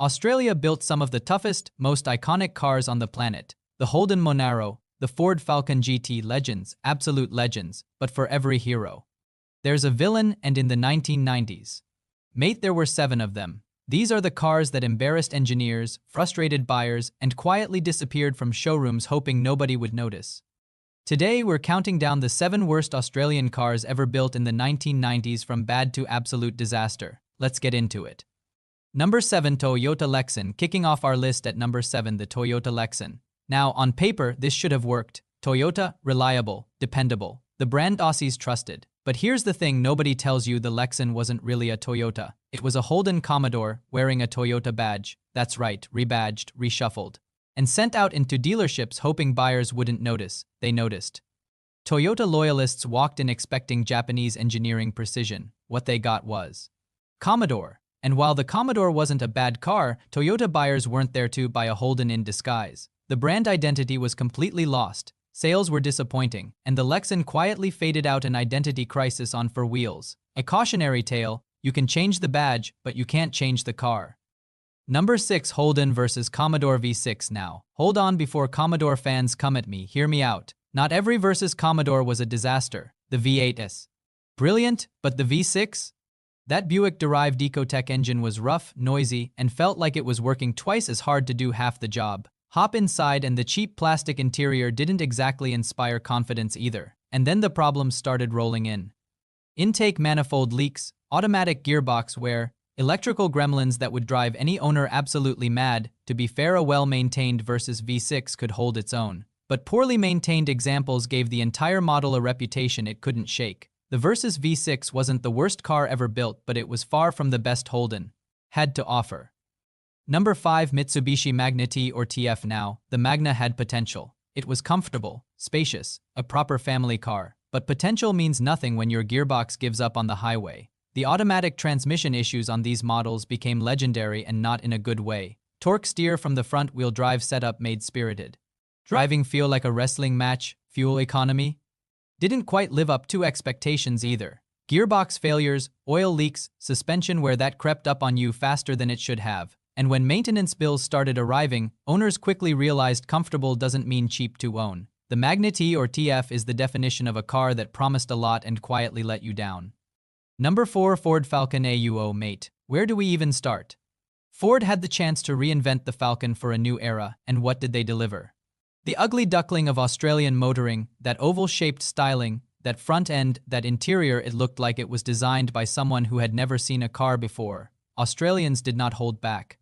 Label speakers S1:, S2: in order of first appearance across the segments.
S1: Australia built some of the toughest, most iconic cars on the planet. The Holden Monaro, the Ford Falcon GT, legends, absolute legends, but for every hero there's a villain, and in the 1990s, mate, there were 7 of them. These are the cars that embarrassed engineers, frustrated buyers, and quietly disappeared from showrooms hoping nobody would notice. Today, we're counting down the 7 worst Australian cars ever built in the 1990s from bad to absolute disaster. Let's get into it. Number 7, Toyota Lexan. Kicking off our list at number 7, the Toyota Lexan. Now, on paper, this should have worked. Toyota, reliable, dependable. The brand Aussies trusted. But here's the thing nobody tells you: the Lexan wasn't really a Toyota. It was a Holden Commodore wearing a Toyota badge. That's right, rebadged, reshuffled, and sent out into dealerships hoping buyers wouldn't notice. They noticed. Toyota loyalists walked in expecting Japanese engineering precision. What they got was Commodore. And while the Commodore wasn't a bad car, Toyota buyers weren't there to buy a Holden in disguise. The brand identity was completely lost. Sales were disappointing, and the Lexan quietly faded out, an identity crisis on 4 wheels. A cautionary tale: you can change the badge, but you can't change the car. Number 6, Holden vs Commodore V6. Now, hold on before Commodore fans come at me. Hear me out. Not every versus Commodore was a disaster. The V8's brilliant, but the V6? That Buick-derived Ecotec engine was rough, noisy, and felt like it was working twice as hard to do half the job. Hop inside and the cheap plastic interior didn't exactly inspire confidence either. And then the problems started rolling in. Intake manifold leaks, automatic gearbox wear, electrical gremlins that would drive any owner absolutely mad. To be fair, a well-maintained versus V6 could hold its own. But poorly maintained examples gave the entire model a reputation it couldn't shake. The Versus V6 wasn't the worst car ever built, but it was far from the best Holden had to offer. Number 5, Mitsubishi Magna T or TF. Now, the Magna had potential. It was comfortable, spacious, a proper family car. But potential means nothing when your gearbox gives up on the highway. The automatic transmission issues on these models became legendary, and not in a good way. Torque steer from the front-wheel drive setup made spirited driving feel like a wrestling match. Fuel economy didn't quite live up to expectations either. Gearbox failures, oil leaks, suspension wear that crept up on you faster than it should have. And when maintenance bills started arriving, owners quickly realized comfortable doesn't mean cheap to own. The Magna T or TF is the definition of a car that promised a lot and quietly let you down. Number 4, Ford Falcon AUO. Mate, where do we even start? Ford had the chance to reinvent the Falcon for a new era, and what did they deliver? The ugly duckling of Australian motoring, that oval-shaped styling, that front end, that interior. It looked like it was designed by someone who had never seen a car before. Australians did not hold back.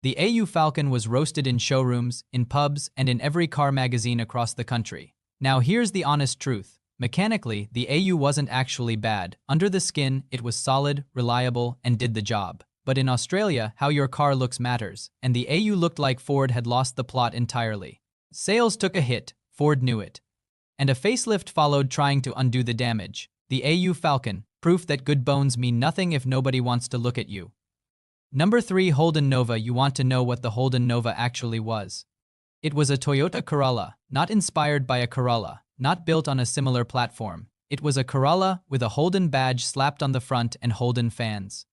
S1: The AU Falcon was roasted in showrooms, in pubs, and in every car magazine across the country. Now here's the honest truth. Mechanically, the AU wasn't actually bad. Under the skin, it was solid, reliable, and did the job. But in Australia, how your car looks matters, and the AU looked like Ford had lost the plot entirely. Sales took a hit, Ford knew it. And a facelift followed, trying to undo the damage. The AU Falcon, proof that good bones mean nothing if nobody wants to look at you. Number 3, Holden Nova. You want to know what the Holden Nova actually was? It was a Toyota Corolla, not inspired by a Corolla, not built on a similar platform. It was a Corolla with a Holden badge slapped on the front, and Holden fans,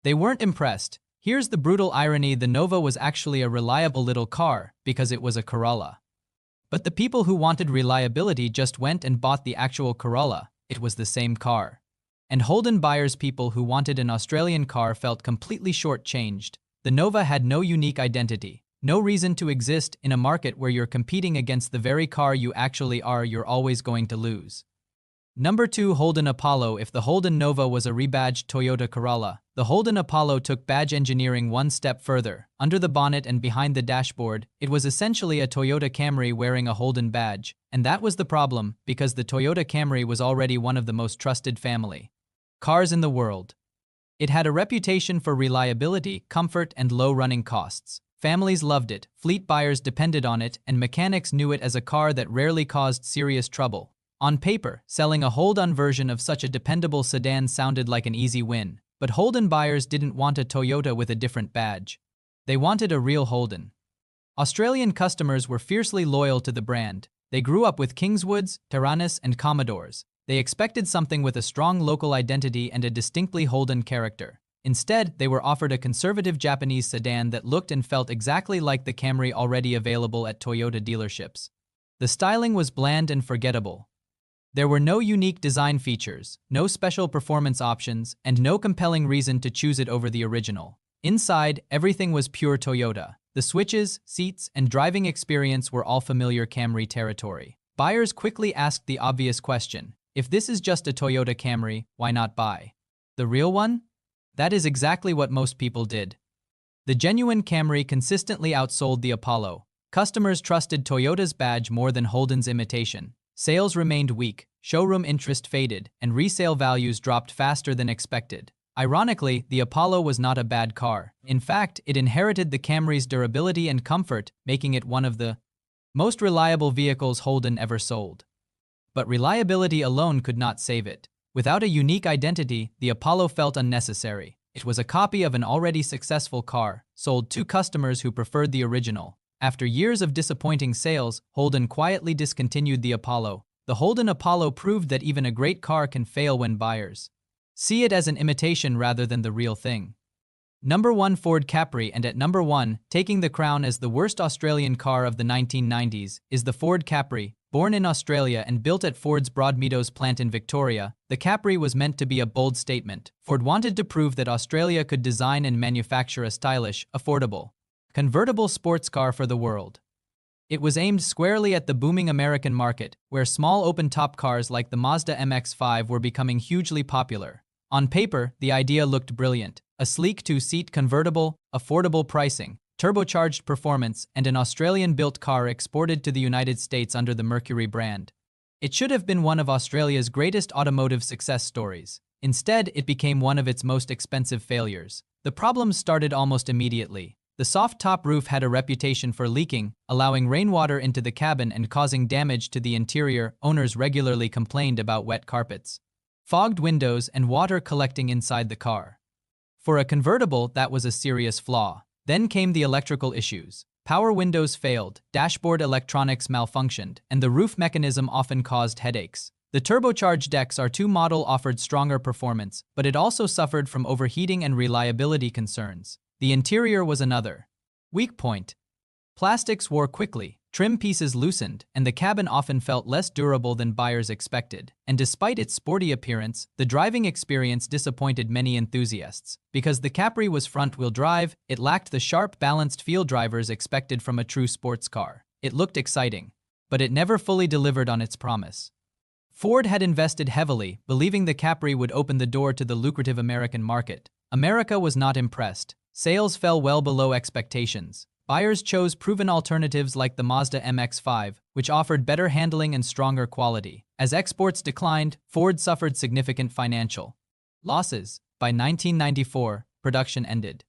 S1: they weren't impressed. Here's the brutal irony: the Nova was actually a reliable little car because it was a Corolla. But the people who wanted reliability just went and bought the actual Corolla. It was the same car. And Holden buyers, people who wanted an Australian car, felt completely short-changed. The Nova had no unique identity, no reason to exist. In a market where you're competing against the very car you actually are, you're always going to lose. Number 2, Holden Apollo. If the Holden Nova was a rebadged Toyota Corolla, the Holden Apollo took badge engineering one step further. Under the bonnet and behind the dashboard, it was essentially a Toyota Camry wearing a Holden badge. And that was the problem, because the Toyota Camry was already one of the most trusted family cars in the world. It had a reputation for reliability, comfort, and low running costs. Families loved it, fleet buyers depended on it, and mechanics knew it as a car that rarely caused serious trouble. On paper, selling a Holden version of such a dependable sedan sounded like an easy win. But Holden buyers didn't want a Toyota with a different badge. They wanted a real Holden. Australian customers were fiercely loyal to the brand. They grew up with Kingswoods, Tyrannus, and Commodores. They expected something with a strong local identity and a distinctly Holden character. Instead, they were offered a conservative Japanese sedan that looked and felt exactly like the Camry already available at Toyota dealerships. The styling was bland and forgettable. There were no unique design features, no special performance options, and no compelling reason to choose it over the original. Inside, everything was pure Toyota. The switches, seats, and driving experience were all familiar Camry territory. Buyers quickly asked the obvious question: if this is just a Toyota Camry, why not buy the real one? That is exactly what most people did. The genuine Camry consistently outsold the Apollo. Customers trusted Toyota's badge more than Holden's imitation. Sales remained weak, showroom interest faded, and resale values dropped faster than expected. Ironically, the Apollo was not a bad car. In fact, it inherited the Camry's durability and comfort, making it one of the most reliable vehicles Holden ever sold. But reliability alone could not save it. Without a unique identity, the Apollo felt unnecessary. It was a copy of an already successful car, sold to customers who preferred the original. After years of disappointing sales, Holden quietly discontinued the Apollo. The Holden Apollo proved that even a great car can fail when buyers see it as an imitation rather than the real thing. Number 1 Ford Capri, and at number 1, taking the crown as the worst Australian car of the 1990s, is the Ford Capri. Born in Australia and built at Ford's Broadmeadows plant in Victoria, the Capri was meant to be a bold statement. Ford wanted to prove that Australia could design and manufacture a stylish, affordable, convertible sports car for the world. It was aimed squarely at the booming American market, where small open-top cars like the Mazda MX-5 were becoming hugely popular. On paper, the idea looked brilliant: a sleek two-seat convertible, affordable pricing, turbocharged performance, and an Australian-built car exported to the United States under the Mercury brand. It should have been one of Australia's greatest automotive success stories. Instead, it became one of its most expensive failures. The problems started almost immediately. The soft top roof had a reputation for leaking, allowing rainwater into the cabin and causing damage to the interior. Owners regularly complained about wet carpets, fogged windows, and water collecting inside the car. For a convertible, that was a serious flaw. Then came the electrical issues. Power windows failed, dashboard electronics malfunctioned, and the roof mechanism often caused headaches. The turbocharged XR2 model offered stronger performance, but it also suffered from overheating and reliability concerns. The interior was another weak point. Plastics wore quickly, trim pieces loosened, and the cabin often felt less durable than buyers expected. And despite its sporty appearance, the driving experience disappointed many enthusiasts. Because the Capri was front-wheel drive, it lacked the sharp, balanced feel drivers expected from a true sports car. It looked exciting, but it never fully delivered on its promise. Ford had invested heavily, believing the Capri would open the door to the lucrative American market. America was not impressed. Sales fell well below expectations. Buyers chose proven alternatives like the Mazda MX-5, which offered better handling and stronger quality. As exports declined, Ford suffered significant financial losses. By 1994, production ended.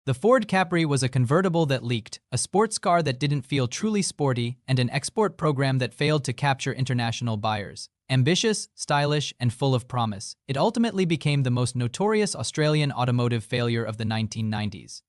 S1: The Ford Capri was a convertible that leaked, a sports car that didn't feel truly sporty, and an export program that failed to capture international buyers. Ambitious, stylish, and full of promise, it ultimately became the most notorious Australian automotive failure of the 1990s.